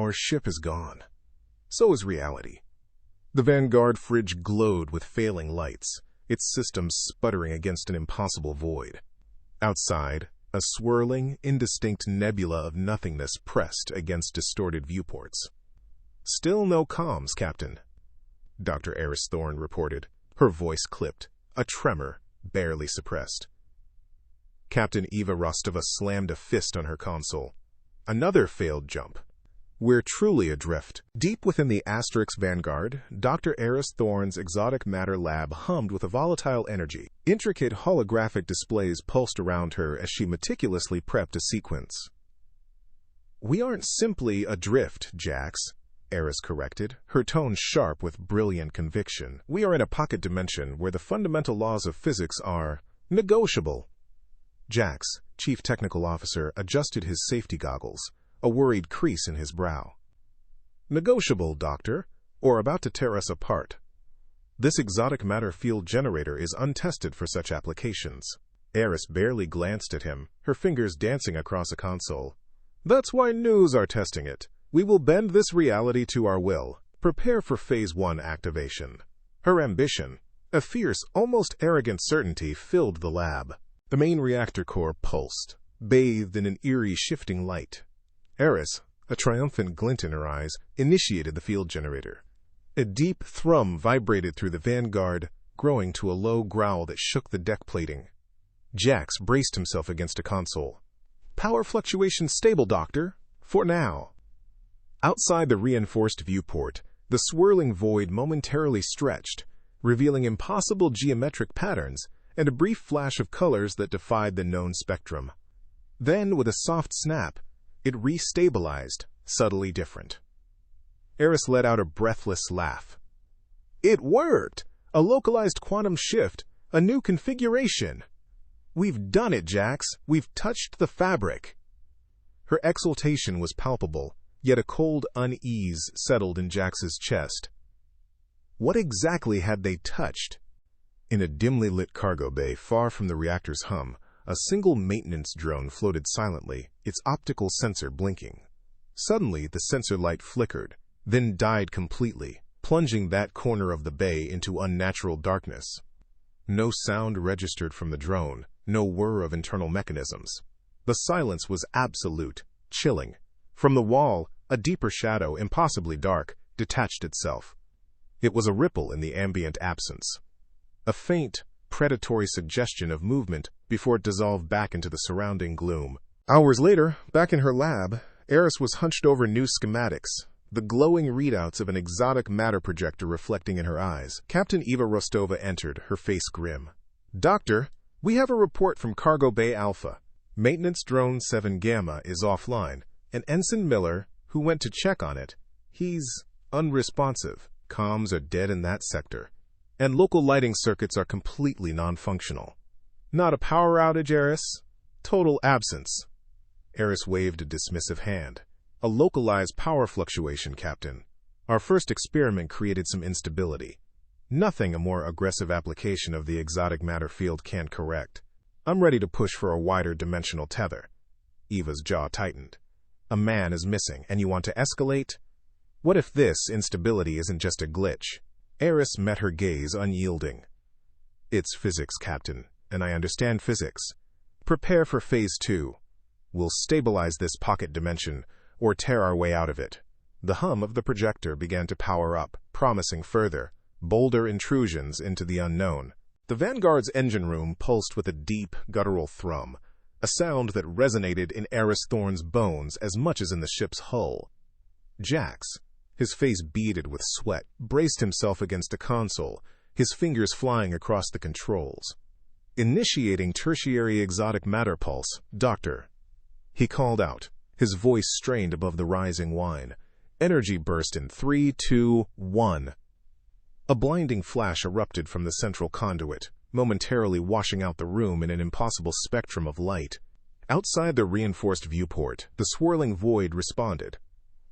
Our ship is gone. So is reality. The Vanguard fridge glowed with failing lights, its systems sputtering against an impossible void. Outside, a swirling, indistinct nebula of nothingness pressed against distorted viewports. "Still no comms, Captain," Dr. Aris Thorne reported, her voice clipped, a tremor barely suppressed. Captain Eva Rostova slammed a fist on her console. Another failed jump. "We're truly adrift." Deep within the Asterix Vanguard, Dr. Aris Thorne's exotic matter lab hummed with a volatile energy. Intricate holographic displays pulsed around her as she meticulously prepped a sequence. "We aren't simply adrift, Jax," Aris corrected, her tone sharp with brilliant conviction. "We are in a pocket dimension where the fundamental laws of physics are negotiable." Jax, Chief Technical Officer, adjusted his safety goggles, a worried crease in his brow. "Negotiable, Doctor, or about to tear us apart. This exotic matter field generator is untested for such applications." Aris barely glanced at him, her fingers dancing across a console. "That's why news are testing it. We will bend this reality to our will. Prepare for Phase 1 activation." Her ambition, a fierce, almost arrogant certainty, filled the lab. The main reactor core pulsed, bathed in an eerie shifting light. Aris, a triumphant glint in her eyes, initiated the field generator. A deep thrum vibrated through the Vanguard, growing to a low growl that shook the deck plating. Jax braced himself against a console. "Power fluctuation stable, Doctor. For now." Outside the reinforced viewport, the swirling void momentarily stretched, revealing impossible geometric patterns and a brief flash of colors that defied the known spectrum. Then, with a soft snap, it restabilized, subtly different. Aris let out a breathless laugh. "It worked! A localized quantum shift, a new configuration. We've done it, Jax. We've touched the fabric." Her exultation was palpable, yet a cold unease settled in Jax's chest. What exactly had they touched? In a dimly lit cargo bay far from the reactor's hum, a single maintenance drone floated silently, its optical sensor blinking. Suddenly, the sensor light flickered, then died completely, plunging that corner of the bay into unnatural darkness. No sound registered from the drone, no whir of internal mechanisms. The silence was absolute, chilling. From the wall, a deeper shadow, impossibly dark, detached itself. It was a ripple in the ambient absence. A faint, predatory suggestion of movement before it dissolved back into the surrounding gloom. Hours later, back in her lab, Aris was hunched over new schematics, the glowing readouts of an exotic matter projector reflecting in her eyes. Captain Eva Rostova entered, her face grim. "Doctor, we have a report from Cargo Bay Alpha. Maintenance Drone 7 Gamma is offline, and Ensign Miller, who went to check on it, he's unresponsive. Comms are dead in that sector, and local lighting circuits are completely non-functional." "Not a power outage, Aris? Total absence." Aris waved a dismissive hand. "A localized power fluctuation, Captain. Our first experiment created some instability. Nothing a more aggressive application of the exotic matter field can't correct. I'm ready to push for a wider dimensional tether." Eva's jaw tightened. "A man is missing, and you want to escalate? What if this instability isn't just a glitch?" Aris met her gaze unyielding. "It's physics, Captain, and I understand physics. Prepare for Phase 2. We'll stabilize this pocket dimension, or tear our way out of it." The hum of the projector began to power up, promising further, bolder intrusions into the unknown. The Vanguard's engine room pulsed with a deep, guttural thrum, a sound that resonated in Aris Thorne's bones as much as in the ship's hull. Jax, his face beaded with sweat, braced himself against a console, his fingers flying across the controls. "Initiating tertiary exotic matter pulse, Doctor," he called out, his voice strained above the rising whine. "Energy burst in 3, 2, 1. A blinding flash erupted from the central conduit, momentarily washing out the room in an impossible spectrum of light. Outside the reinforced viewport, the swirling void responded.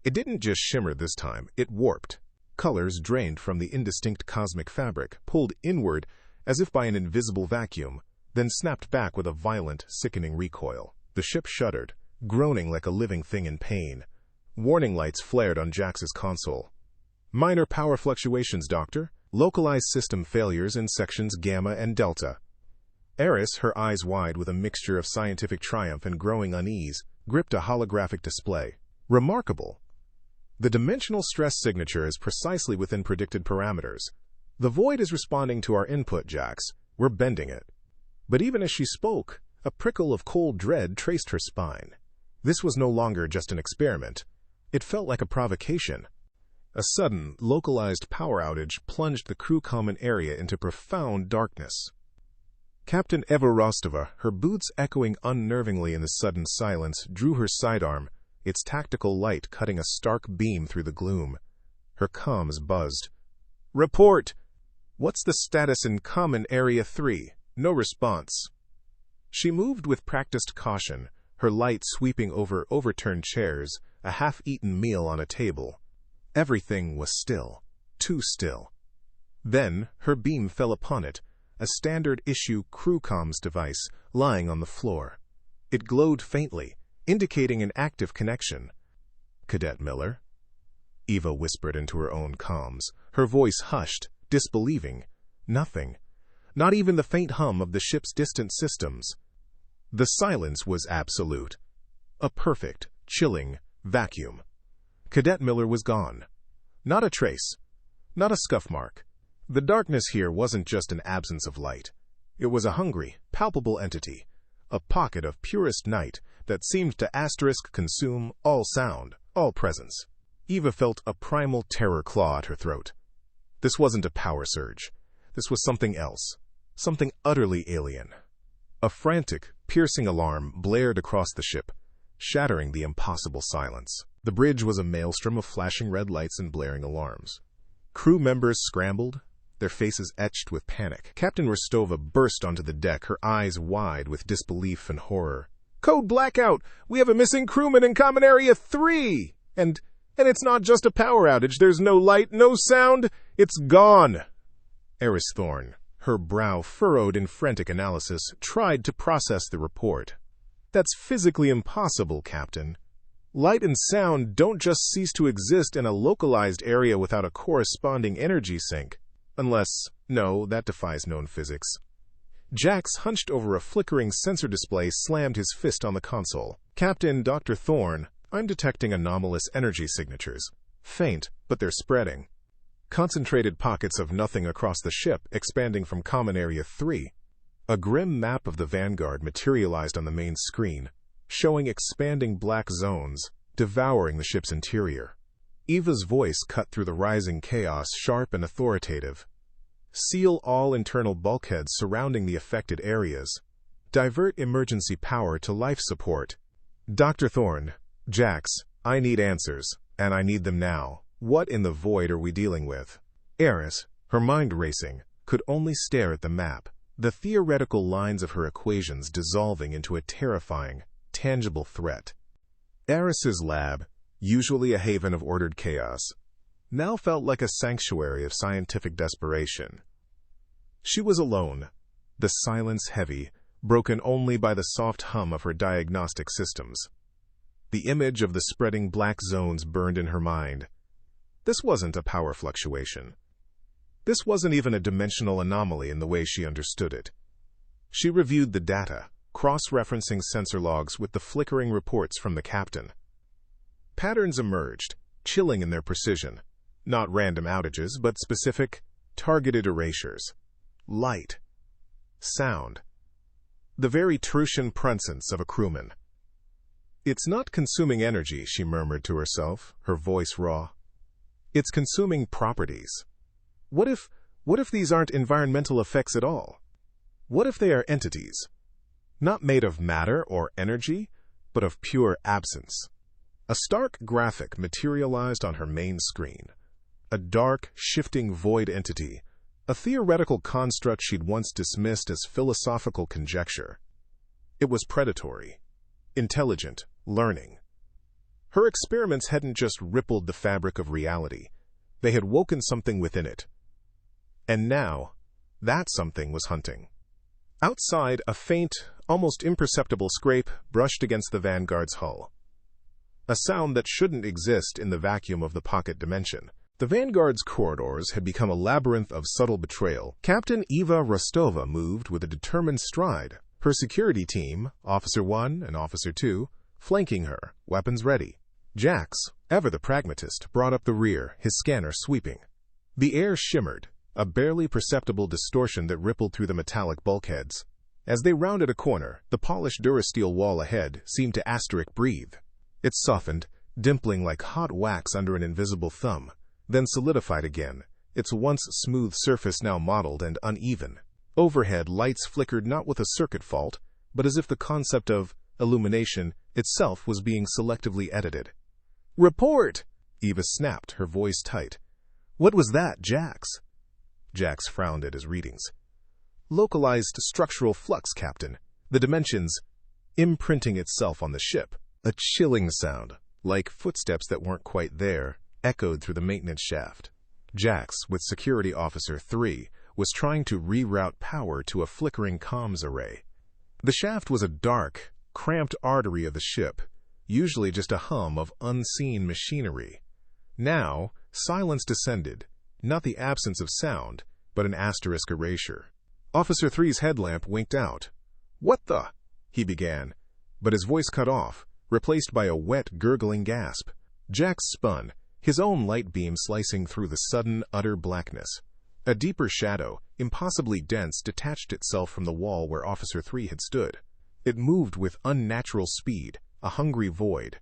It didn't just shimmer this time, it warped. Colors drained from the indistinct cosmic fabric, pulled inward as if by an invisible vacuum, then snapped back with a violent, sickening recoil. The ship shuddered, groaning like a living thing in pain. Warning lights flared on Jax's console. Minor power fluctuations, Doctor. Localized system failures in sections Gamma and Delta. Aris, her eyes wide with a mixture of scientific triumph and growing unease, gripped a holographic display. Remarkable. The dimensional stress signature is precisely within predicted parameters. The void is responding to our input, Jax. We're bending it. But even as she spoke, a prickle of cold dread traced her spine. This was no longer just an experiment. It felt like a provocation. A sudden, localized power outage plunged the crew common area into profound darkness. Captain Eva Rostova, her boots echoing unnervingly in the sudden silence, drew her sidearm, its tactical light cutting a stark beam through the gloom. Her comms buzzed. "Report! What's the status in Common Area 3? No response." She moved with practiced caution, her light sweeping over overturned chairs, a half-eaten meal on a table. Everything was still, too still. Then her beam fell upon it, a standard-issue crew comms device lying on the floor. It glowed faintly, indicating an active connection. "Cadet Miller?" Eva whispered into her own comms, her voice hushed, disbelieving. Nothing. Not even the faint hum of the ship's distant systems. The silence was absolute. A perfect, chilling vacuum. Cadet Miller was gone. Not a trace. Not a scuff mark. The darkness here wasn't just an absence of light. It was a hungry, palpable entity. A pocket of purest night that seemed to consume all sound, all presence. Eva felt a primal terror claw at her throat. This wasn't a power surge. This was something else. Something utterly alien. A frantic, piercing alarm blared across the ship, shattering the impossible silence. The bridge was a maelstrom of flashing red lights and blaring alarms. Crew members scrambled, their faces etched with panic. Captain Rostova burst onto the deck, her eyes wide with disbelief and horror. "Code blackout! We have a missing crewman in Common Area 3! And it's not just a power outage. There's no light, no sound. It's gone!" Aris Thorne, her brow furrowed in frantic analysis, tried to process the report. "That's physically impossible, Captain. Light and sound don't just cease to exist in a localized area without a corresponding energy sink. No, that defies known physics." Jax, hunched over a flickering sensor display, slammed his fist on the console. "Captain Dr. Thorne, I'm detecting anomalous energy signatures. Faint, but they're spreading. Concentrated pockets of nothing across the ship, expanding from Common Area 3. A grim map of the Vanguard materialized on the main screen, showing expanding black zones, devouring the ship's interior. Eva's voice cut through the rising chaos, sharp and authoritative. "Seal all internal bulkheads surrounding the affected areas. Divert emergency power to life support." "Dr. Thorne, Jax, I need answers, and I need them now. What in the void are we dealing with?" Aris, her mind racing, could only stare at the map, the theoretical lines of her equations dissolving into a terrifying, tangible threat. Aris's lab, usually a haven of ordered chaos, now felt like a sanctuary of scientific desperation. She was alone, the silence heavy, broken only by the soft hum of her diagnostic systems. The image of the spreading black zones burned in her mind. This wasn't a power fluctuation. This wasn't even a dimensional anomaly in the way she understood it. She reviewed the data, cross-referencing sensor logs with the flickering reports from the captain. Patterns emerged, chilling in their precision. Not random outages, but specific, targeted erasures. Light. Sound. The very Trucian presence of a crewman. "It's not consuming energy," she murmured to herself, her voice raw. "It's consuming properties. What if these aren't environmental effects at all? What if they are entities? Not made of matter or energy, but of pure absence." A stark graphic materialized on her main screen. A dark, shifting void entity, a theoretical construct she'd once dismissed as philosophical conjecture. It was predatory, intelligent, learning. Her experiments hadn't just rippled the fabric of reality, they had woken something within it. And now, that something was hunting. Outside, a faint, almost imperceptible scrape brushed against the Vanguard's hull. a sound that shouldn't exist in the vacuum of the pocket dimension. The Vanguard's corridors had become a labyrinth of subtle betrayal. Captain Eva Rostova moved with a determined stride, her security team, Officer 1 and Officer 2, flanking her, weapons ready. Jax, ever the pragmatist, brought up the rear, his scanner sweeping. The air shimmered, a barely perceptible distortion that rippled through the metallic bulkheads. As they rounded a corner, the polished durasteel wall ahead seemed to asterisk breathe. It softened, dimpling like hot wax under an invisible thumb, then solidified again, its once smooth surface now mottled and uneven. Overhead, lights flickered not with a circuit fault, but as if the concept of illumination itself was being selectively edited. "Report!" Eva snapped, her voice tight. "What was that, Jax?" Jax frowned at his readings. "Localized structural flux, Captain. The dimensions imprinting itself on the ship." A chilling sound, like footsteps that weren't quite there, echoed through the maintenance shaft. Jax, with Security Officer 3, was trying to reroute power to a flickering comms array. The shaft was a dark, cramped artery of the ship, usually just a hum of unseen machinery. Now, silence descended, not the absence of sound, but an asterisk erasure. Officer 3's headlamp winked out. "What the?" he began, but his voice cut off, replaced by a wet, gurgling gasp. Jax spun, his own light beam slicing through the sudden, utter blackness. A deeper shadow, impossibly dense, detached itself from the wall where Officer 3 had stood. It moved with unnatural speed, a hungry void.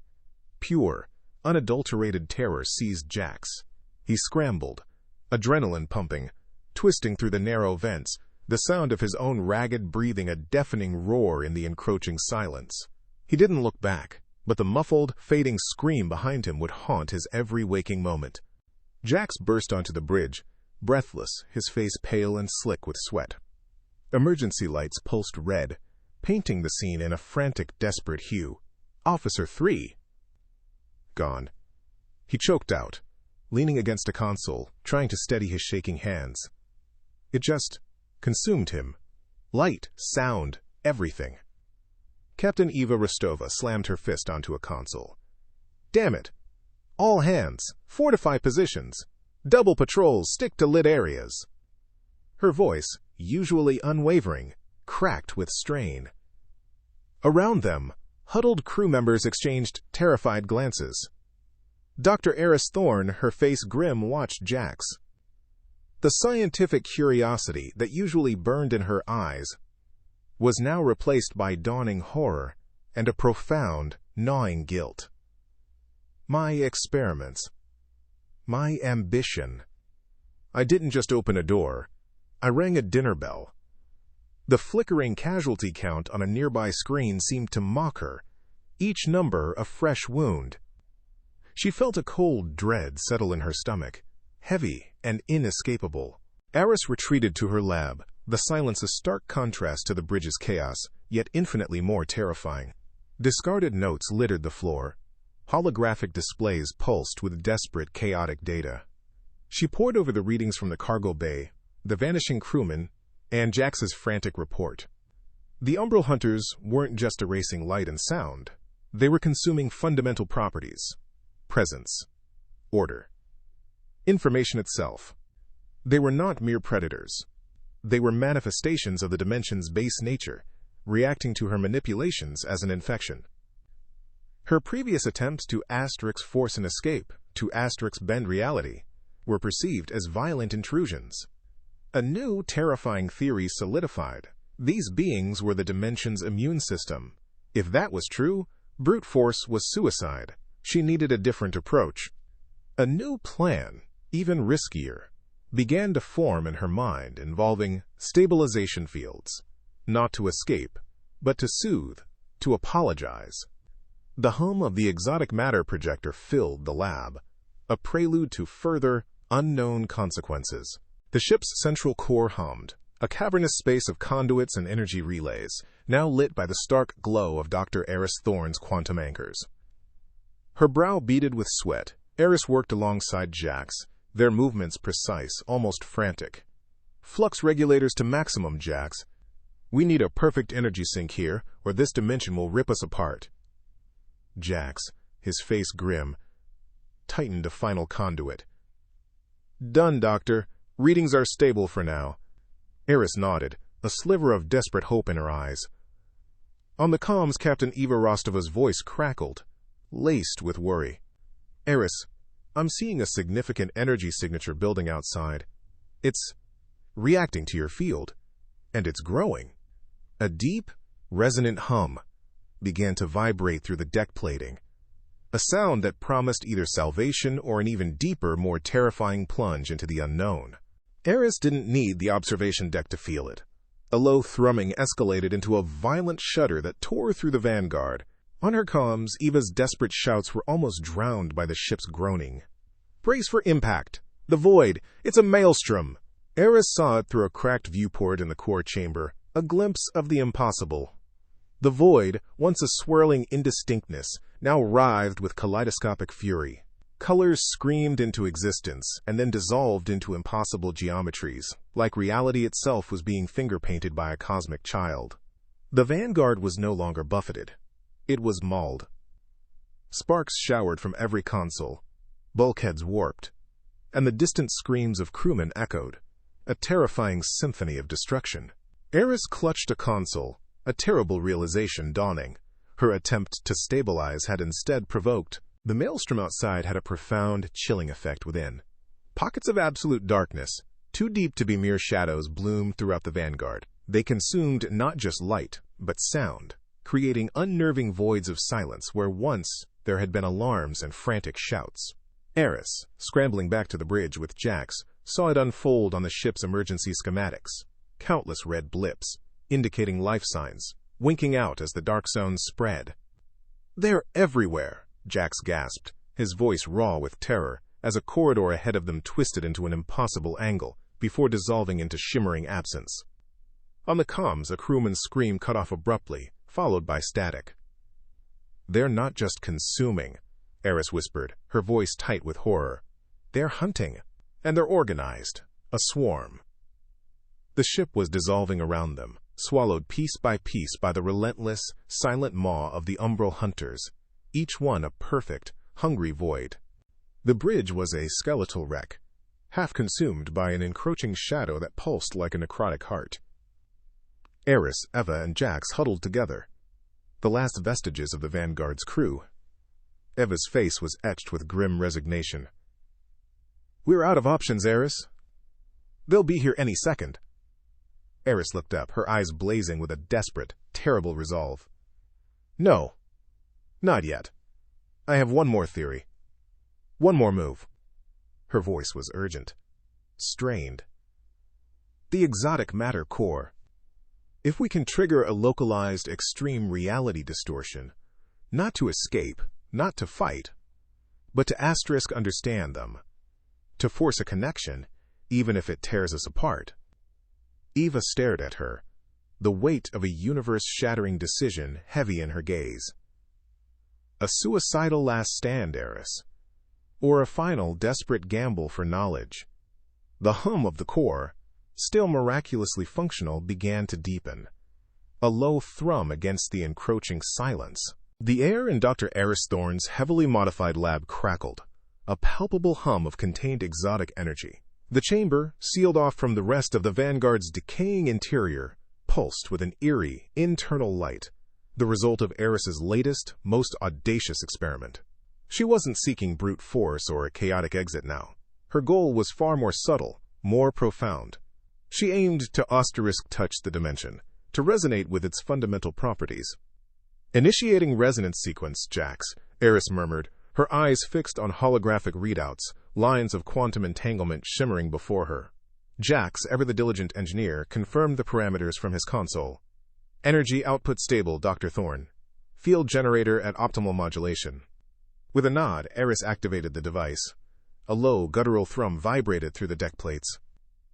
Pure, unadulterated terror seized Jax. He scrambled, adrenaline pumping, twisting through the narrow vents, the sound of his own ragged breathing a deafening roar in the encroaching silence. He didn't look back, but the muffled, fading scream behind him would haunt his every waking moment. Jax burst onto the bridge, breathless, his face pale and slick with sweat. Emergency lights pulsed red, painting the scene in a frantic, desperate hue. Officer 3! Gone. He choked out, leaning against a console, trying to steady his shaking hands. It just consumed him. Light, sound, everything. Captain Eva Rostova slammed her fist onto a console. "Damn it! All hands, fortify positions. Double patrols, stick to lit areas." Her voice, usually unwavering, cracked with strain. Around them, huddled crew members exchanged terrified glances. Dr. Aris Thorne, her face grim, watched Jax. The scientific curiosity that usually burned in her eyes was now replaced by dawning horror and a profound, gnawing guilt. My experiments. My ambition. I didn't just open a door. I rang a dinner bell. The flickering casualty count on a nearby screen seemed to mock her, each number a fresh wound. She felt a cold dread settle in her stomach, heavy and inescapable. Aris retreated to her lab, the silence a stark contrast to the bridge's chaos, yet infinitely more terrifying. Discarded notes littered the floor. Holographic displays pulsed with desperate, chaotic data. She pored over the readings from the cargo bay, the vanishing crewmen, and Jax's frantic report. The Umbral Hunters weren't just erasing light and sound. They were consuming fundamental properties. Presence. Order. Information itself. They were not mere predators. They were manifestations of the dimension's base nature, reacting to her manipulations as an infection. Her previous attempts to force an escape, to bend reality, were perceived as violent intrusions. A new, terrifying theory solidified. These beings were the dimension's immune system. If that was true, brute force was suicide. She needed a different approach. A new plan, even riskier, began to form in her mind, involving stabilization fields. Not to escape, but to soothe, to apologize. The hum of the exotic matter projector filled the lab, a prelude to further, unknown consequences. The ship's central core hummed, a cavernous space of conduits and energy relays, now lit by the stark glow of Dr. Aris Thorne's quantum anchors. Her brow beaded with sweat. Aris worked alongside Jax, their movements precise, almost frantic. "Flux regulators to maximum, Jax. We need a perfect energy sink here, or this dimension will rip us apart." Jax, his face grim, tightened a final conduit. "Done, Doctor. Readings are stable for now." Aris nodded, a sliver of desperate hope in her eyes. On the comms, Captain Eva Rostova's voice crackled, laced with worry. "Aris, I'm seeing a significant energy signature building outside. It's reacting to your field, and it's growing." A deep, resonant hum began to vibrate through the deck plating, a sound that promised either salvation or an even deeper, more terrifying plunge into the unknown. Aris didn't need the observation deck to feel it. A low thrumming escalated into a violent shudder that tore through the Vanguard. On her comms, Eva's desperate shouts were almost drowned by the ship's groaning. "Brace for impact! The void! It's a maelstrom!" Aris saw it through a cracked viewport in the core chamber, a glimpse of the impossible. The void, once a swirling indistinctness, now writhed with kaleidoscopic fury. Colors screamed into existence and then dissolved into impossible geometries, like reality itself was being finger-painted by a cosmic child. The Vanguard was no longer buffeted. It was mauled. Sparks showered from every console, bulkheads warped, and the distant screams of crewmen echoed, a terrifying symphony of destruction. Aris clutched a console, a terrible realization dawning. Her attempt to stabilize had instead provoked. The maelstrom outside had a profound, chilling effect within. Pockets of absolute darkness, too deep to be mere shadows, bloomed throughout the Vanguard. They consumed not just light, but sound, creating unnerving voids of silence where once there had been alarms and frantic shouts. Aris, scrambling back to the bridge with Jax, saw it unfold on the ship's emergency schematics. Countless red blips, indicating life signs, winking out as the dark zones spread. "They're everywhere," Jax gasped, his voice raw with terror, as a corridor ahead of them twisted into an impossible angle before dissolving into shimmering absence. On the comms, a crewman's scream cut off abruptly, followed by static. "They're not just consuming," Aris whispered, her voice tight with horror. "They're hunting, and they're organized. A swarm." The ship was dissolving around them, swallowed piece by the relentless, silent maw of the Umbral Hunters, each one a perfect, hungry void. The bridge was a skeletal wreck, half consumed by an encroaching shadow that pulsed like a necrotic heart. Aris, Eva, and Jax huddled together, the last vestiges of the Vanguard's crew. Eva's face was etched with grim resignation. "We're out of options, Aris. They'll be here any second." Aris looked up, her eyes blazing with a desperate, terrible resolve. "No, not yet. I have one more theory. One more move." Her voice was urgent, strained. "The exotic matter core. If we can trigger a localized extreme reality distortion, not to escape, not to fight, but to understand them, to force a connection, even if it tears us apart." Eva stared at her, the weight of a universe-shattering decision heavy in her gaze. A suicidal last stand, Aris, or a final desperate gamble for knowledge? The hum of the core, still miraculously functional, began to deepen, a low thrum against the encroaching silence. The air in Dr. Aris Thorne's heavily modified lab crackled, a palpable hum of contained exotic energy. The chamber, sealed off from the rest of the Vanguard's decaying interior, pulsed with an eerie, internal light, the result of Aris's latest, most audacious experiment. She wasn't seeking brute force or a chaotic exit now. Her goal was far more subtle, more profound. She aimed to touch the dimension, to resonate with its fundamental properties. "Initiating resonance sequence, Jax," Aris murmured, her eyes fixed on holographic readouts, lines of quantum entanglement shimmering before her. Jax, ever the diligent engineer, confirmed the parameters from his console. "Energy output stable, Dr. Thorne. Field generator at optimal modulation." With a nod, Aris activated the device. A low, guttural thrum vibrated through the deck plates.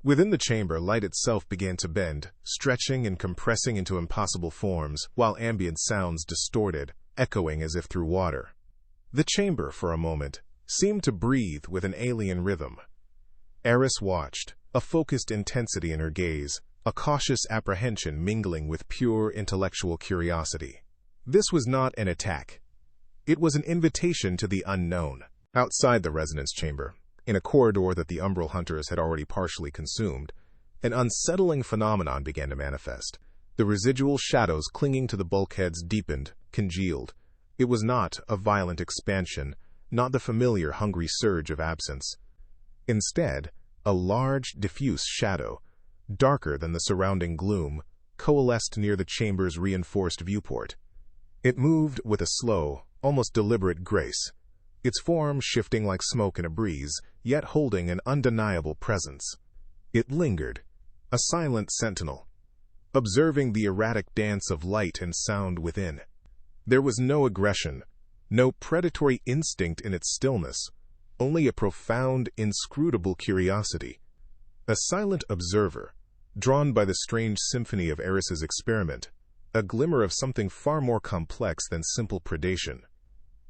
Within the chamber, light itself began to bend, stretching and compressing into impossible forms, while ambient sounds distorted, echoing as if through water. The chamber, for a moment, seemed to breathe with an alien rhythm. Aris watched, a focused intensity in her gaze, a cautious apprehension mingling with pure intellectual curiosity. This was not an attack. It was an invitation to the unknown. Outside the resonance chamber, in a corridor that the Umbral Hunters had already partially consumed, an unsettling phenomenon began to manifest. The residual shadows clinging to the bulkheads deepened, congealed. It was not a violent expansion, not the familiar hungry surge of absence. Instead, a large, diffuse shadow, darker than the surrounding gloom, coalesced near the chamber's reinforced viewport. It moved with a slow, almost deliberate grace, its form shifting like smoke in a breeze, yet holding an undeniable presence. It lingered, a silent sentinel, observing the erratic dance of light and sound within. There was no aggression, no predatory instinct in its stillness, only a profound, inscrutable curiosity. A silent observer, drawn by the strange symphony of Aris's experiment, a glimmer of something far more complex than simple predation.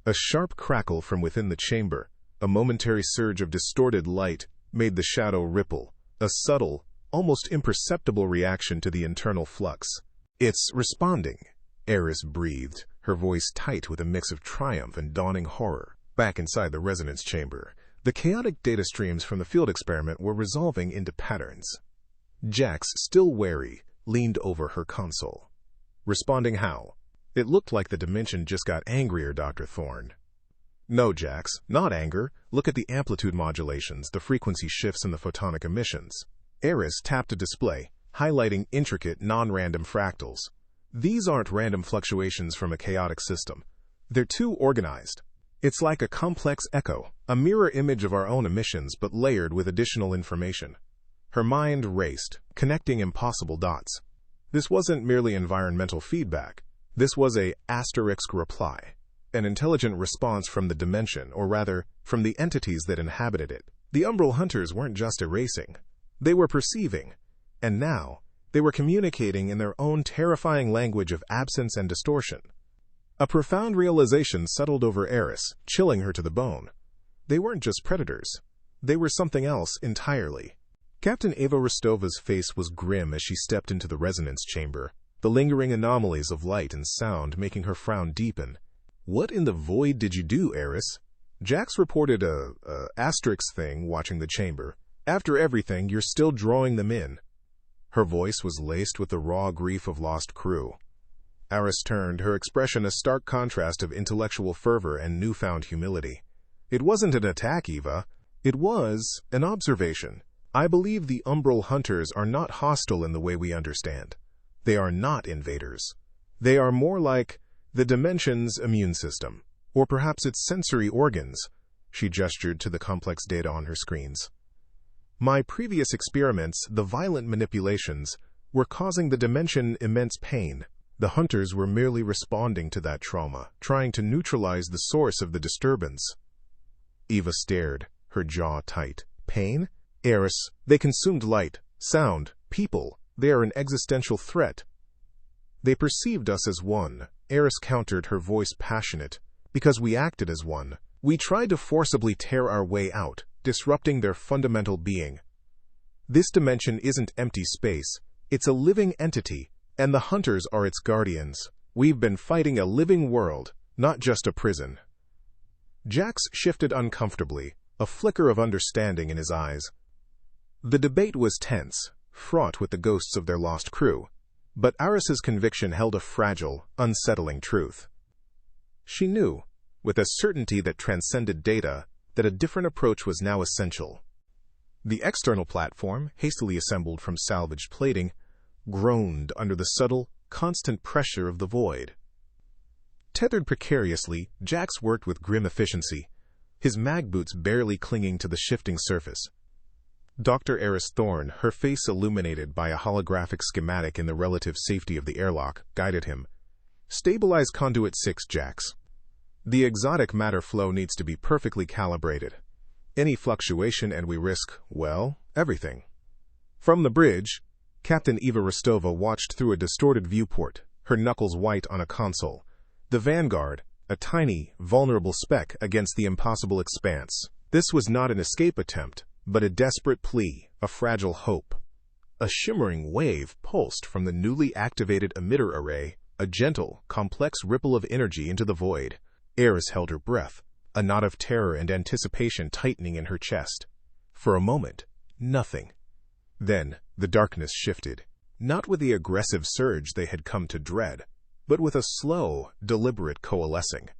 A sharp crackle from within the chamber, a momentary surge of distorted light, made the shadow ripple, a subtle, almost imperceptible reaction to the internal flux. "It's responding," Aris breathed, her voice tight with a mix of triumph and dawning horror. Back inside the resonance chamber, the chaotic data streams from the field experiment were resolving into patterns. Jax, still wary, leaned over her console. "Responding how?" "It looked like the dimension just got angrier, Dr. Thorne." "No, Jax, not anger. Look at the amplitude modulations, the frequency shifts, and the photonic emissions." Aris tapped a display, highlighting intricate, non-random fractals. "These aren't random fluctuations from a chaotic system. They're too organized. It's like a complex echo, a mirror image of our own emissions but layered with additional information." Her mind raced, connecting impossible dots. This wasn't merely environmental feedback. This was a asterisk reply, an intelligent response from the dimension, or rather, from the entities that inhabited it. The Umbral Hunters weren't just erasing. They were perceiving, and now, they were communicating in their own terrifying language of absence and distortion. A profound realization settled over Aris, chilling her to the bone. They weren't just predators. They were something else entirely. Captain Ava Rostova's face was grim as she stepped into the resonance chamber, the lingering anomalies of light and sound making her frown deepen. "What in the void did you do, Aris?" Jax reported a asterisk thing watching the chamber. "After everything, you're still drawing them in." Her voice was laced with the raw grief of lost crew. Aris turned, her expression a stark contrast of intellectual fervor and newfound humility. "It wasn't an attack, Eva. It was an observation. I believe the Umbral Hunters are not hostile in the way we understand. They are not invaders. They are more like the Dimension's immune system, or perhaps its sensory organs." She gestured to the complex data on her screens. "My previous experiments, the violent manipulations, were causing the Dimension immense pain. The Hunters were merely responding to that trauma, trying to neutralize the source of the disturbance." Eva stared, her jaw tight. "Pain?" "Aris, they consumed light, sound, people. They are an existential threat." "They perceived us as one," Aris countered, her voice passionate. "Because we acted as one. We tried to forcibly tear our way out, disrupting their fundamental being. This dimension isn't empty space. It's a living entity, and the Hunters are its guardians. We've been fighting a living world, not just a prison." Jax shifted uncomfortably, a flicker of understanding in his eyes. The debate was tense, fraught with the ghosts of their lost crew, but Aris's conviction held a fragile, unsettling truth. She knew, with a certainty that transcended data, that a different approach was now essential. The external platform, hastily assembled from salvaged plating, groaned under the subtle, constant pressure of the void. Tethered precariously, Jax worked with grim efficiency, his mag boots barely clinging to the shifting surface. Dr. Aris Thorne, her face illuminated by a holographic schematic in the relative safety of the airlock, guided him. "Stabilize Conduit 6, Jax. The exotic matter flow needs to be perfectly calibrated. Any fluctuation and we risk, well, everything." From the bridge, Captain Eva Rostova watched through a distorted viewport, her knuckles white on a console. The Vanguard, a tiny, vulnerable speck against the impossible expanse. This was not an escape attempt, but a desperate plea, a fragile hope. A shimmering wave pulsed from the newly activated emitter array, a gentle, complex ripple of energy into the void. Aris held her breath, a knot of terror and anticipation tightening in her chest. For a moment, nothing. Then, the darkness shifted, not with the aggressive surge they had come to dread, but with a slow, deliberate coalescing.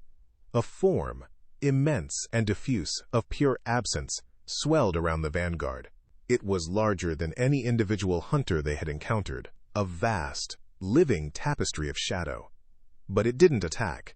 A form, immense and diffuse, of pure absence, swelled around the Vanguard. It was larger than any individual hunter they had encountered, a vast, living tapestry of shadow. But it didn't attack.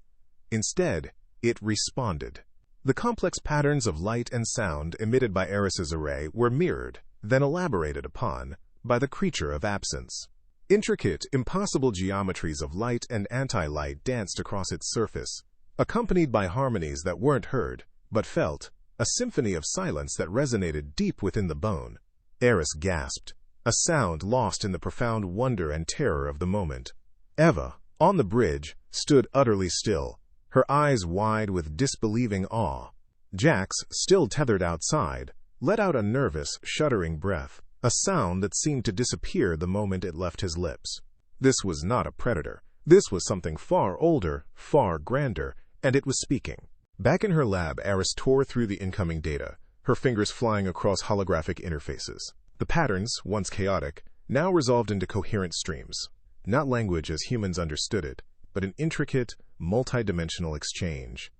Instead, it responded. The complex patterns of light and sound emitted by Aris's array were mirrored, then elaborated upon, by the creature of absence. Intricate, impossible geometries of light and anti-light danced across its surface, accompanied by harmonies that weren't heard, but felt, a symphony of silence that resonated deep within the bone. Aris gasped, a sound lost in the profound wonder and terror of the moment. Eva, on the bridge, stood utterly still, her eyes wide with disbelieving awe. Jax, still tethered outside, let out a nervous, shuddering breath, a sound that seemed to disappear the moment it left his lips. This was not a predator. This was something far older, far grander, and it was speaking. Back in her lab, Aris tore through the incoming data, her fingers flying across holographic interfaces. The patterns, once chaotic, now resolved into coherent streams. Not language as humans understood it, but an intricate, multi-dimensional exchange.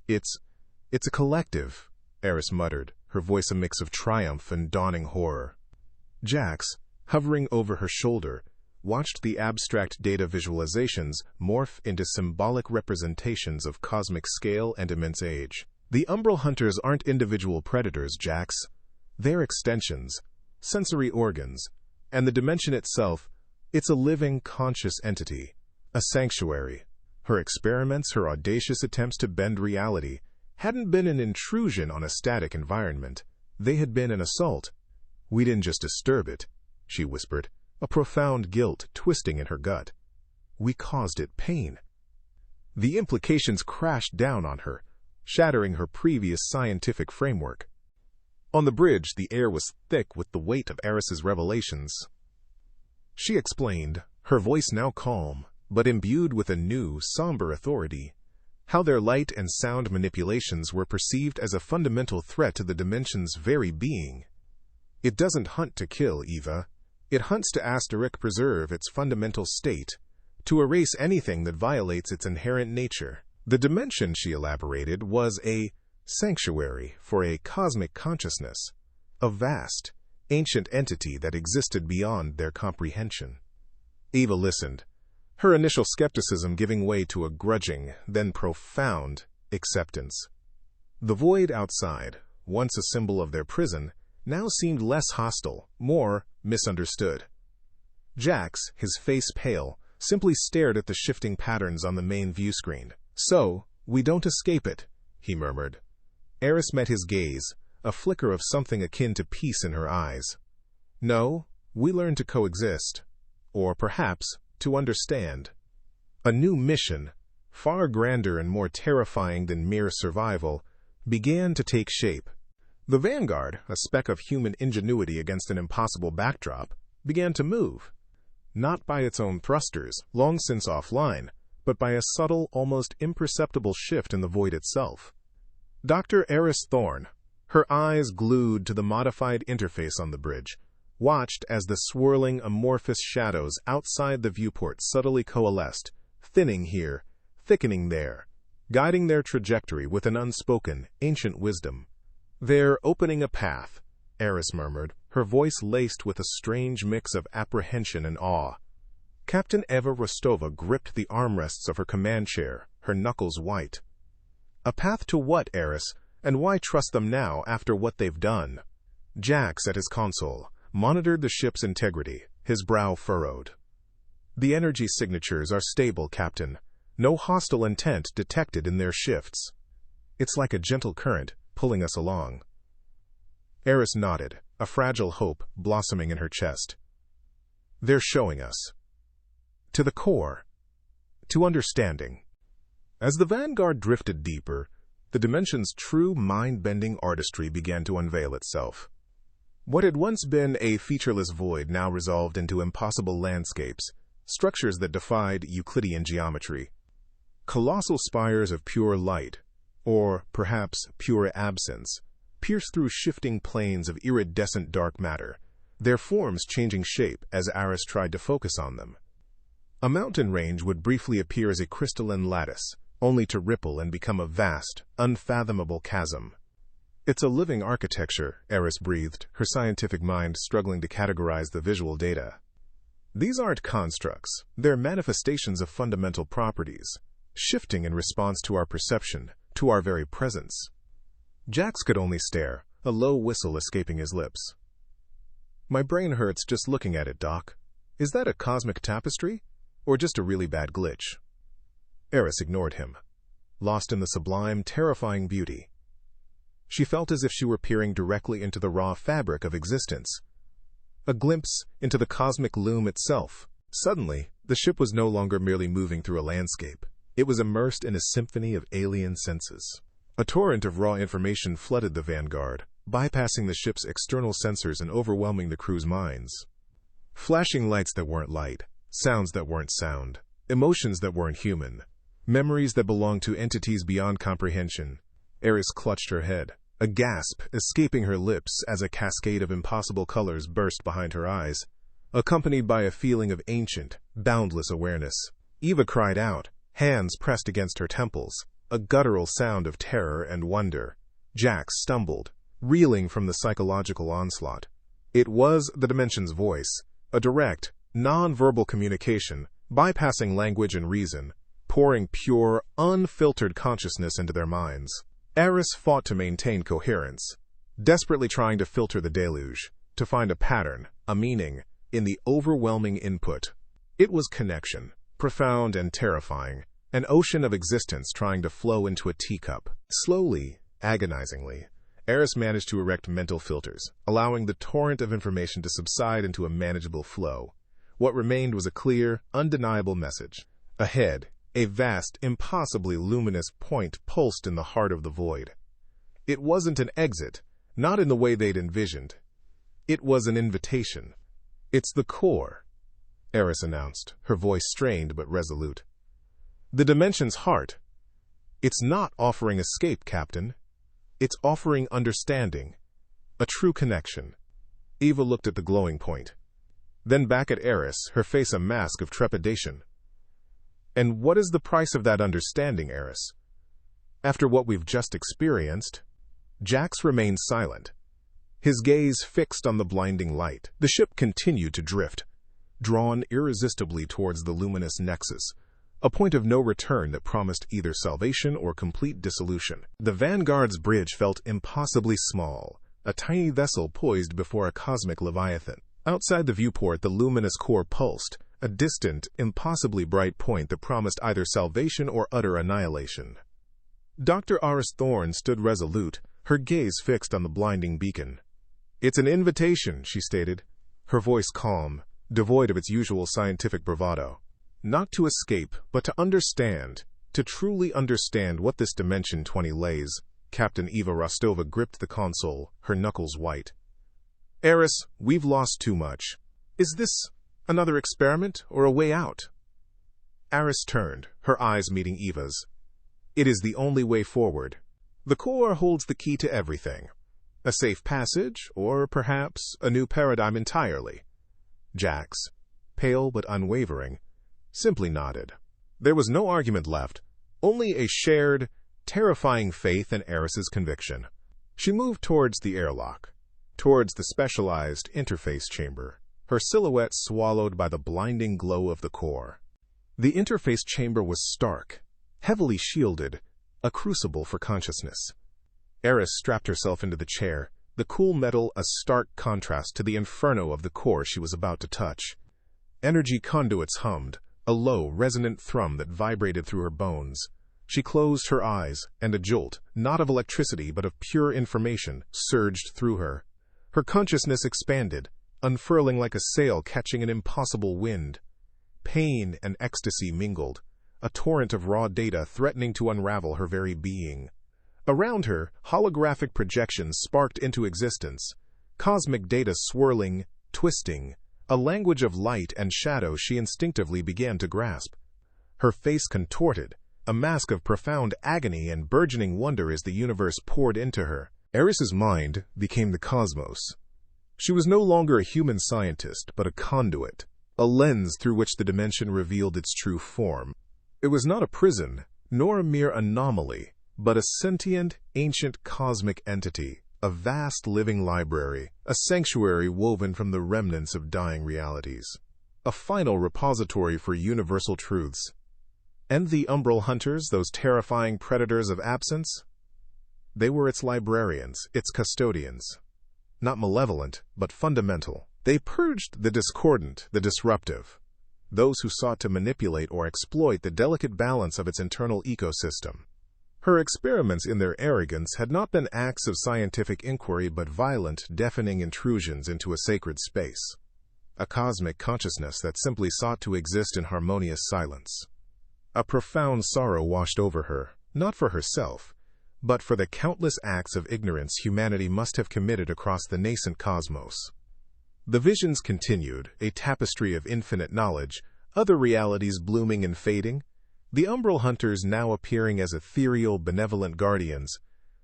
It's a collective, Aris muttered, her voice a mix of triumph and dawning horror. Jax, hovering over her shoulder, watched the abstract data visualizations morph into symbolic representations of cosmic scale and immense age. The Umbral Hunters aren't individual predators, Jax. They're extensions, sensory organs, and the dimension itself, it's a living, conscious entity, a sanctuary. Her experiments, her audacious attempts to bend reality, hadn't been an intrusion on a static environment. They had been an assault. We didn't just disturb it, she whispered, a profound guilt twisting in her gut. We caused it pain. The implications crashed down on her, shattering her previous scientific framework. On the bridge, the air was thick with the weight of Aris's revelations. She explained, her voice now calm, but imbued with a new, somber authority, how their light and sound manipulations were perceived as a fundamental threat to the dimension's very being. It doesn't hunt to kill, Eva. It hunts to preserve its fundamental state, to erase anything that violates its inherent nature. The dimension, she elaborated, was a sanctuary for a cosmic consciousness, a vast, ancient entity that existed beyond their comprehension. Eva listened, her initial skepticism giving way to a grudging, then profound, acceptance. The void outside, once a symbol of their prison, now seemed less hostile, more misunderstood. Jax, his face pale, simply stared at the shifting patterns on the main view screen. So, we don't escape it, he murmured. Aris met his gaze, a flicker of something akin to peace in her eyes. No, we learn to coexist. Or perhaps, to understand. A new mission, far grander and more terrifying than mere survival, began to take shape. The Vanguard, a speck of human ingenuity against an impossible backdrop, began to move. Not by its own thrusters, long since offline, but by a subtle, almost imperceptible shift in the void itself. Dr. Aris Thorne, her eyes glued to the modified interface on the bridge, watched as the swirling amorphous shadows outside the viewport subtly coalesced, thinning here, thickening there, guiding their trajectory with an unspoken, ancient wisdom. They're opening a path, Aris murmured, her voice laced with a strange mix of apprehension and awe. Captain Eva Rostova gripped the armrests of her command chair, her knuckles white. A path to what, Aris, and why trust them now after what they've done? Jax, at his console, monitored the ship's integrity, his brow furrowed. The energy signatures are stable, Captain. No hostile intent detected in their shifts. It's like a gentle current, pulling us along. Aris nodded, a fragile hope blossoming in her chest. They're showing us. To the core. To understanding. As the Vanguard drifted deeper, the dimension's true mind-bending artistry began to unveil itself. What had once been a featureless void now resolved into impossible landscapes, structures that defied Euclidean geometry. Colossal spires of pure light, or perhaps pure absence, pierced through shifting planes of iridescent dark matter, their forms changing shape as Aris tried to focus on them. A mountain range would briefly appear as a crystalline lattice, only to ripple and become a vast, unfathomable chasm. It's a living architecture, Aris breathed, her scientific mind struggling to categorize the visual data. These aren't constructs, they're manifestations of fundamental properties, shifting in response to our perception, to our very presence. Jax could only stare, a low whistle escaping his lips. My brain hurts just looking at it, Doc. Is that a cosmic tapestry? Or just a really bad glitch? Aris ignored him, lost in the sublime, terrifying beauty. She felt as if she were peering directly into the raw fabric of existence, a glimpse into the cosmic loom itself. Suddenly, the ship was no longer merely moving through a landscape. It was immersed in a symphony of alien senses. A torrent of raw information flooded the Vanguard, bypassing the ship's external sensors and overwhelming the crew's minds. Flashing lights that weren't light, sounds that weren't sound, emotions that weren't human, memories that belonged to entities beyond comprehension. Aris clutched her head, a gasp escaping her lips as a cascade of impossible colors burst behind her eyes, accompanied by a feeling of ancient, boundless awareness. Eva cried out, hands pressed against her temples, a guttural sound of terror and wonder. Jax stumbled, reeling from the psychological onslaught. It was the Dimension's voice, a direct, non-verbal communication, bypassing language and reason, pouring pure, unfiltered consciousness into their minds. Aris fought to maintain coherence, desperately trying to filter the deluge, to find a pattern, a meaning, in the overwhelming input. It was connection, profound and terrifying, an ocean of existence trying to flow into a teacup. Slowly, agonizingly, Aris managed to erect mental filters, allowing the torrent of information to subside into a manageable flow. What remained was a clear, undeniable message. Ahead, a vast, impossibly luminous point pulsed in the heart of the void. It wasn't an exit, not in the way they'd envisioned. It was an invitation. It's the core, Aris announced, her voice strained but resolute. The Dimension's heart. It's not offering escape, Captain. It's offering understanding, a true connection. Eva looked at the glowing point, then back at Aris, her face a mask of trepidation. And what is the price of that understanding, Aris? After what we've just experienced? Jax remained silent, his gaze fixed on the blinding light. The ship continued to drift, drawn irresistibly towards the luminous nexus, a point of no return that promised either salvation or complete dissolution. The Vanguard's bridge felt impossibly small, a tiny vessel poised before a cosmic leviathan. Outside the viewport, the luminous core pulsed, a distant, impossibly bright point that promised either salvation or utter annihilation. Dr. Aris Thorne stood resolute, her gaze fixed on the blinding beacon. It's an invitation, she stated, her voice calm, devoid of its usual scientific bravado. Not to escape, but to understand, to truly understand what this Dimension 20 lays. Captain Eva Rostova gripped the console, her knuckles white. Aris, we've lost too much. Is this another experiment or a way out? Aris turned, her eyes meeting Eva's. It is the only way forward. The core holds the key to everything. A safe passage, or perhaps a new paradigm entirely. Jax, pale but unwavering, simply nodded. There was no argument left, only a shared, terrifying faith in Aris's conviction. She moved towards the airlock, towards the specialized interface chamber, her silhouette swallowed by the blinding glow of the core. The interface chamber was stark, heavily shielded, a crucible for consciousness. Aris strapped herself into the chair, the cool metal a stark contrast to the inferno of the core she was about to touch. Energy conduits hummed, a low, resonant thrum that vibrated through her bones. She closed her eyes, and a jolt, not of electricity but of pure information, surged through her. Her consciousness expanded, unfurling like a sail catching an impossible wind. Pain and ecstasy mingled, a torrent of raw data threatening to unravel her very being. Around her, holographic projections sparked into existence, cosmic data swirling, twisting, a language of light and shadow she instinctively began to grasp. Her face contorted, a mask of profound agony and burgeoning wonder as the universe poured into her. Aris's mind became the cosmos. She was no longer a human scientist, but a conduit, a lens through which the dimension revealed its true form. It was not a prison, nor a mere anomaly, but a sentient, ancient cosmic entity, a vast living library, a sanctuary woven from the remnants of dying realities, a final repository for universal truths. And the Umbral Hunters, those terrifying predators of absence? They were its librarians, its custodians. Not malevolent, but fundamental. They purged the discordant, the disruptive, those who sought to manipulate or exploit the delicate balance of its internal ecosystem. Her experiments in their arrogance had not been acts of scientific inquiry but violent, deafening intrusions into a sacred space, a cosmic consciousness that simply sought to exist in harmonious silence. A profound sorrow washed over her, not for herself, but for the countless acts of ignorance humanity must have committed across the nascent cosmos. The visions continued, a tapestry of infinite knowledge, other realities blooming and fading, the Umbral Hunters now appearing as ethereal, benevolent guardians,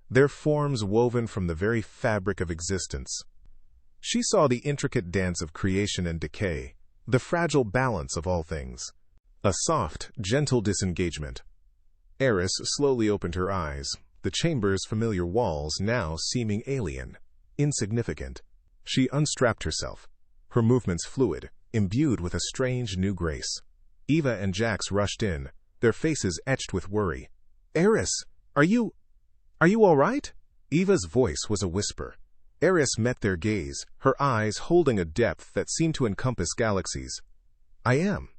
their forms woven from the very fabric of existence. She saw the intricate dance of creation and decay, the fragile balance of all things. A soft, gentle disengagement. Aris slowly opened her eyes, the chamber's familiar walls now seeming alien, insignificant. She unstrapped herself, her movements fluid, imbued with a strange new grace. Eva and Jax rushed in, their faces etched with worry. "Aris, are you all right?" Eva's voice was a whisper. Aris met their gaze, her eyes holding a depth that seemed to encompass galaxies. "I am.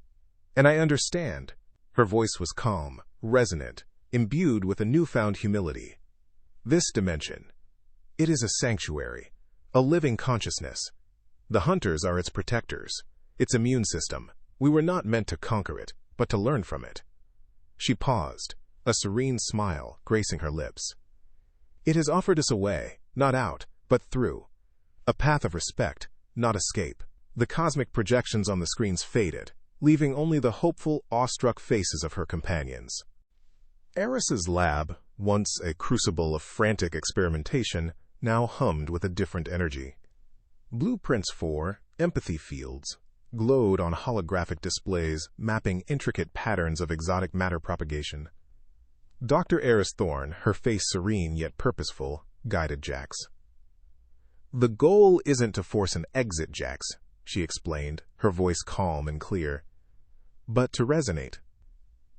And I understand." Her voice was calm, resonant, imbued with a newfound humility. "This dimension, it is a sanctuary, a living consciousness. The Hunters are its protectors, its immune system. We were not meant to conquer it, but to learn from it." She paused, a serene smile gracing her lips. "It has offered us a way, not out, but through. A path of respect, not escape." The cosmic projections on the screens faded, leaving only the hopeful, awestruck faces of her companions. Aris's lab, once a crucible of frantic experimentation, now hummed with a different energy. Blueprints for empathy fields glowed on holographic displays, mapping intricate patterns of exotic matter propagation. Dr. Aris Thorne, her face serene yet purposeful, guided Jax. "The goal isn't to force an exit, Jax," she explained, her voice calm and clear, "but to resonate,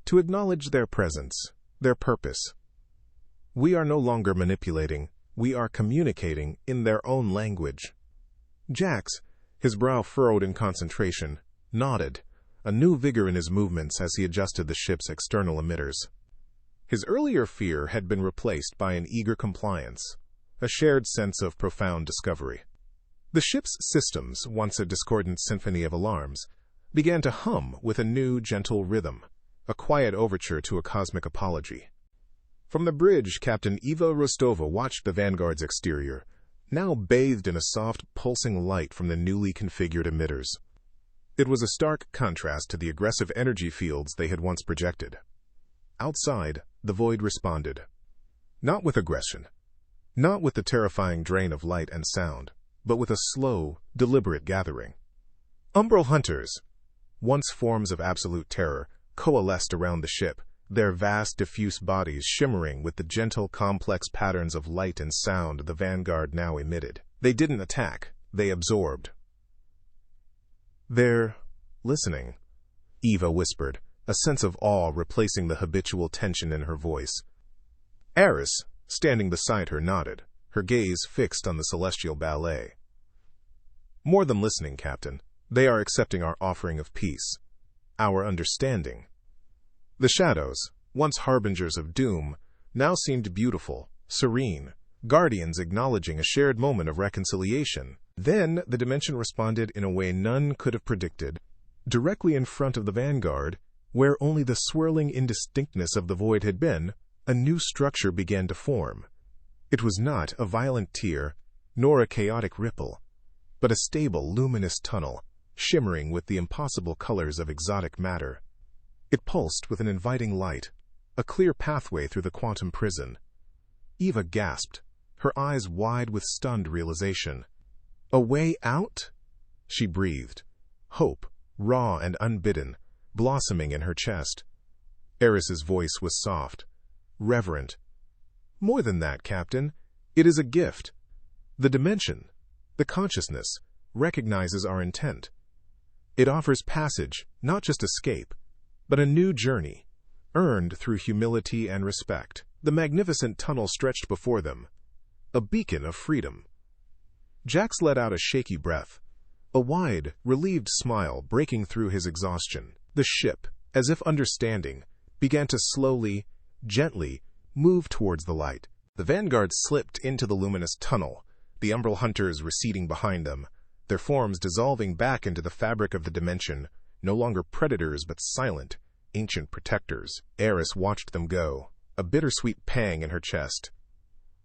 to acknowledge their presence, their purpose. We are no longer manipulating, we are communicating in their own language." Jax, his brow furrowed in concentration, nodded, a new vigor in his movements as he adjusted the ship's external emitters. His earlier fear had been replaced by an eager compliance, a shared sense of profound discovery. The ship's systems, once a discordant symphony of alarms, began to hum with a new, gentle rhythm, a quiet overture to a cosmic apology. From the bridge, Captain Eva Rostova watched the Vanguard's exterior, now bathed in a soft, pulsing light from the newly configured emitters. It was a stark contrast to the aggressive energy fields they had once projected. Outside, the void responded. Not with aggression, not with the terrifying drain of light and sound, but with a slow, deliberate gathering. Umbral Hunters, once forms of absolute terror, coalesced around the ship, their vast, diffuse bodies shimmering with the gentle, complex patterns of light and sound the Vanguard now emitted. They didn't attack, they absorbed. "They're listening," Eva whispered, a sense of awe replacing the habitual tension in her voice. Aris, standing beside her, nodded, her gaze fixed on the celestial ballet. "More than listening, Captain. They are accepting our offering of peace, our understanding." The shadows, once harbingers of doom, now seemed beautiful, serene, guardians acknowledging a shared moment of reconciliation. Then the dimension responded in a way none could have predicted. Directly in front of the Vanguard, where only the swirling indistinctness of the void had been, a new structure began to form. It was not a violent tear, nor a chaotic ripple, but a stable, luminous tunnel, shimmering with the impossible colors of exotic matter. It pulsed with an inviting light, a clear pathway through the quantum prison. Eva gasped, her eyes wide with stunned realization. A way out? She breathed, hope, raw and unbidden, blossoming in her chest. Aris's voice was soft, reverent. More than that, Captain. It is a gift. The dimension, the consciousness, recognizes our intent. It offers passage, not just escape, but a new journey, earned through humility and respect. The magnificent tunnel stretched before them, a beacon of freedom. Jax let out a shaky breath, a wide, relieved smile breaking through his exhaustion. The ship, as if understanding, began to slowly, gently, move towards the light. The Vanguard slipped into the luminous tunnel, the Umbral Hunters receding behind them, their forms dissolving back into the fabric of the dimension, no longer predators but silent, ancient protectors. Aris watched them go, a bittersweet pang in her chest.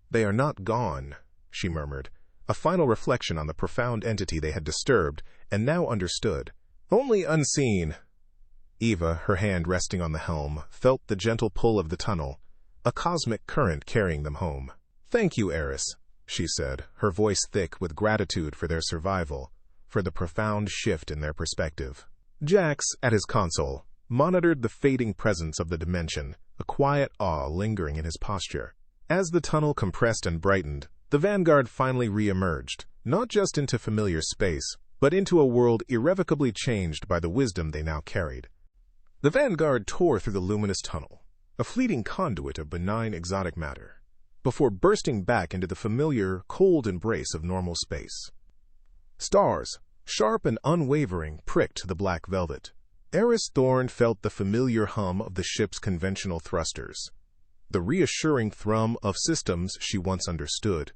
They are not gone, she murmured, a final reflection on the profound entity they had disturbed and now understood. Only unseen. Eva, her hand resting on the helm, felt the gentle pull of the tunnel, a cosmic current carrying them home. Thank you, Aris, she said, her voice thick with gratitude for their survival, for the profound shift in their perspective. Jax, at his console, monitored the fading presence of the dimension, a quiet awe lingering in his posture. As the tunnel compressed and brightened, the Vanguard finally re-emerged, not just into familiar space, but into a world irrevocably changed by the wisdom they now carried. The Vanguard tore through the luminous tunnel, a fleeting conduit of benign exotic matter, before bursting back into the familiar, cold embrace of normal space. Stars, sharp and unwavering, pricked the black velvet. Aris Thorne felt the familiar hum of the ship's conventional thrusters, the reassuring thrum of systems she once understood.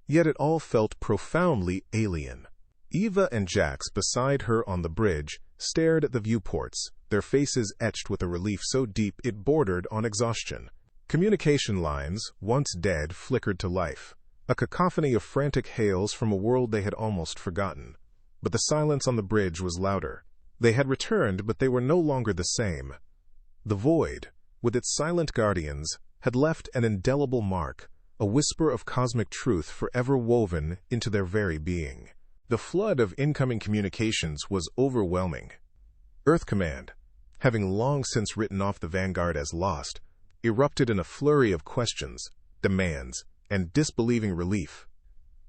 Yet it all felt profoundly alien. Eva and Jax, beside her on the bridge, stared at the viewports, their faces etched with a relief so deep it bordered on exhaustion. Communication lines, once dead, flickered to life, a cacophony of frantic hails from a world they had almost forgotten. But the silence on the bridge was louder. They had returned, but they were no longer the same. The void, with its silent guardians, had left an indelible mark, a whisper of cosmic truth forever woven into their very being. The flood of incoming communications was overwhelming. Earth Command, having long since written off the Vanguard as lost, erupted in a flurry of questions, demands, and disbelieving relief.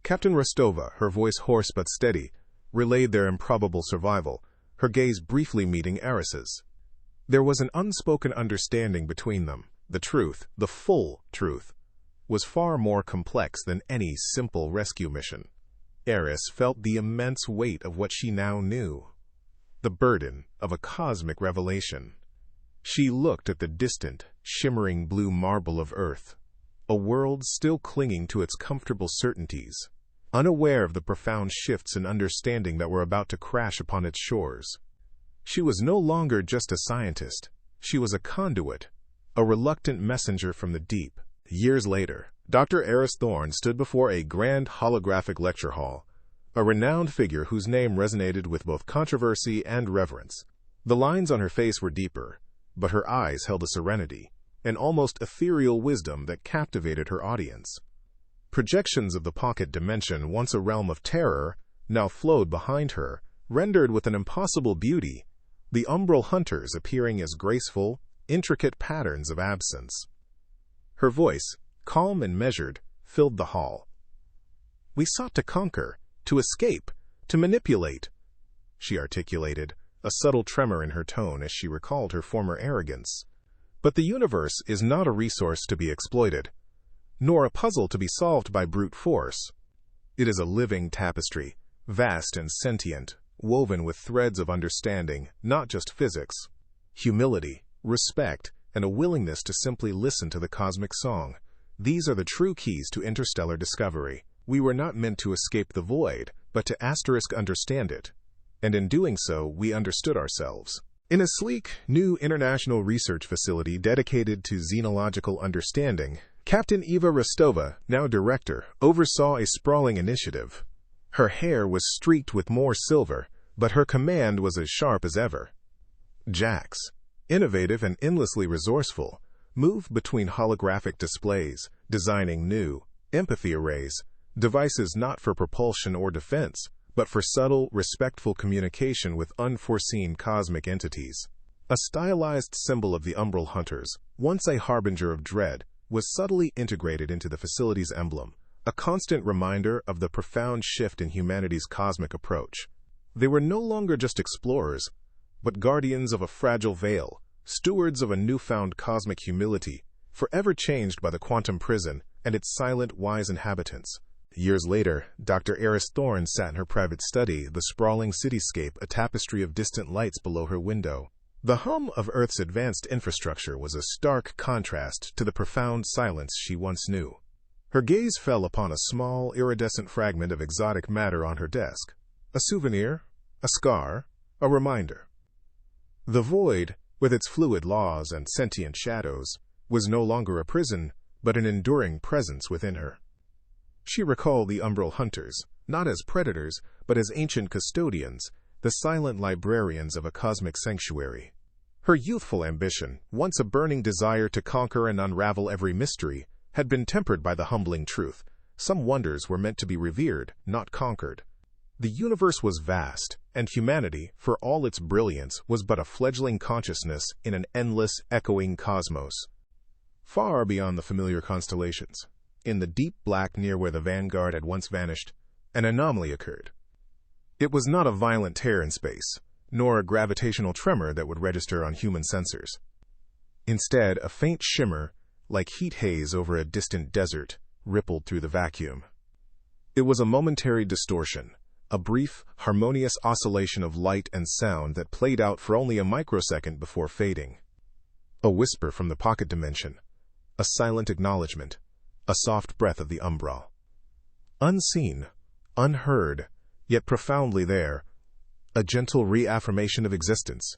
Captain Rostova, her voice hoarse but steady, relayed their improbable survival, her gaze briefly meeting Aris's. There was an unspoken understanding between them. The truth, the full truth, was far more complex than any simple rescue mission. Aris felt the immense weight of what she now knew, the burden of a cosmic revelation. She looked at the distant, shimmering blue marble of Earth, a world still clinging to its comfortable certainties, unaware of the profound shifts in understanding that were about to crash upon its shores. She was no longer just a scientist. She was a conduit, a reluctant messenger from the deep. Years later, Dr. Aris Thorne stood before a grand holographic lecture hall, a renowned figure whose name resonated with both controversy and reverence. The lines on her face were deeper, but her eyes held a serenity, an almost ethereal wisdom that captivated her audience. Projections of the pocket dimension, once a realm of terror, now flowed behind her, rendered with an impossible beauty, the Umbral Hunters appearing as graceful, intricate patterns of absence. Her voice, calm and measured, filled the hall. "We sought to conquer, to escape, to manipulate," she articulated, a subtle tremor in her tone as she recalled her former arrogance. "But the universe is not a resource to be exploited, nor a puzzle to be solved by brute force. It is a living tapestry, vast and sentient, woven with threads of understanding, not just physics. Humility, respect, and a willingness to simply listen to the cosmic song. These are the true keys to interstellar discovery. We were not meant to escape the void, but to understand it. And in doing so, we understood ourselves." In a sleek, new international research facility dedicated to xenological understanding, Captain Eva Rostova, now director, oversaw a sprawling initiative. Her hair was streaked with more silver, but her command was as sharp as ever. Jax, innovative and endlessly resourceful, moved between holographic displays, designing new, empathy arrays, devices not for propulsion or defense, but for subtle, respectful communication with unforeseen cosmic entities. A stylized symbol of the Umbral Hunters, once a harbinger of dread, was subtly integrated into the facility's emblem, a constant reminder of the profound shift in humanity's cosmic approach. They were no longer just explorers, but guardians of a fragile veil, stewards of a newfound cosmic humility, forever changed by the quantum prison and its silent, wise inhabitants. Years later, Dr. Aris Thorne sat in her private study, the sprawling cityscape a tapestry of distant lights below her window. The hum of Earth's advanced infrastructure was a stark contrast to the profound silence she once knew. Her gaze fell upon a small, iridescent fragment of exotic matter on her desk. A souvenir, a scar, a reminder. The void, with its fluid laws and sentient shadows, was no longer a prison, but an enduring presence within her. She recalled the Umbral Hunters, not as predators, but as ancient custodians, the silent librarians of a cosmic sanctuary. Her youthful ambition, once a burning desire to conquer and unravel every mystery, had been tempered by the humbling truth. Some wonders were meant to be revered, not conquered. The universe was vast, and humanity, for all its brilliance, was but a fledgling consciousness in an endless, echoing cosmos. Far beyond the familiar constellations, in the deep black near where the Vanguard had once vanished, an anomaly occurred. It was not a violent tear in space, nor a gravitational tremor that would register on human sensors. Instead, a faint shimmer, like heat haze over a distant desert, rippled through the vacuum. It was a momentary distortion, a brief, harmonious oscillation of light and sound that played out for only a microsecond before fading. A whisper from the pocket dimension, a silent acknowledgement, a soft breath of the umbral. Unseen, unheard, yet profoundly there, a gentle reaffirmation of existence,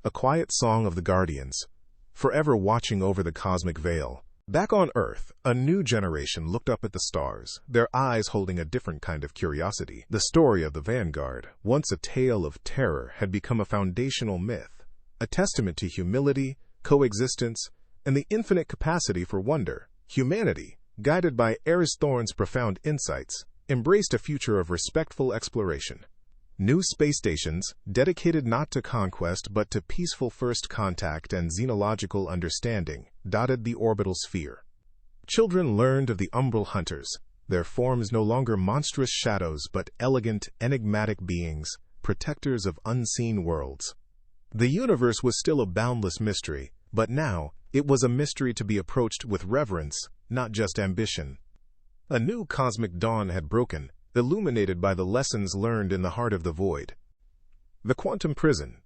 a quiet song of the guardians, forever watching over the cosmic veil. Back on Earth, a new generation looked up at the stars, their eyes holding a different kind of curiosity. The story of the Vanguard, once a tale of terror, had become a foundational myth, a testament to humility, coexistence, and the infinite capacity for wonder. Humanity, guided by Aris Thorne's profound insights, embraced a future of respectful exploration. New space stations, dedicated not to conquest but to peaceful first contact and xenological understanding, dotted the orbital sphere. Children learned of the Umbral Hunters, their forms no longer monstrous shadows but elegant, enigmatic beings, protectors of unseen worlds. The universe was still a boundless mystery, but now it was a mystery to be approached with reverence, not just ambition. A new cosmic dawn had broken, illuminated by the lessons learned in the heart of the void. The quantum prison,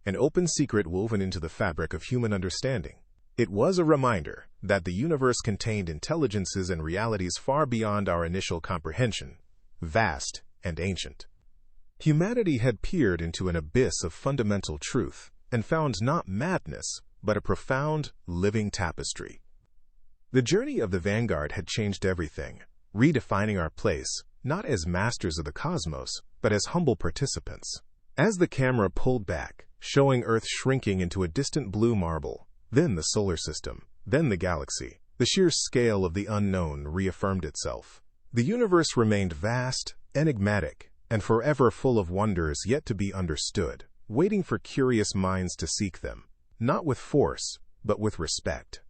an open secret woven into the fabric of human understanding. It was a reminder that the universe contained intelligences and realities far beyond our initial comprehension, vast and ancient. Humanity had peered into an abyss of fundamental truth and found not madness, but a profound, living tapestry. The journey of the Vanguard had changed everything, redefining our place, not as masters of the cosmos, but as humble participants. As the camera pulled back, showing Earth shrinking into a distant blue marble, then the solar system, then the galaxy, the sheer scale of the unknown reaffirmed itself. The universe remained vast, enigmatic, and forever full of wonders yet to be understood, waiting for curious minds to seek them, not with force, but with respect.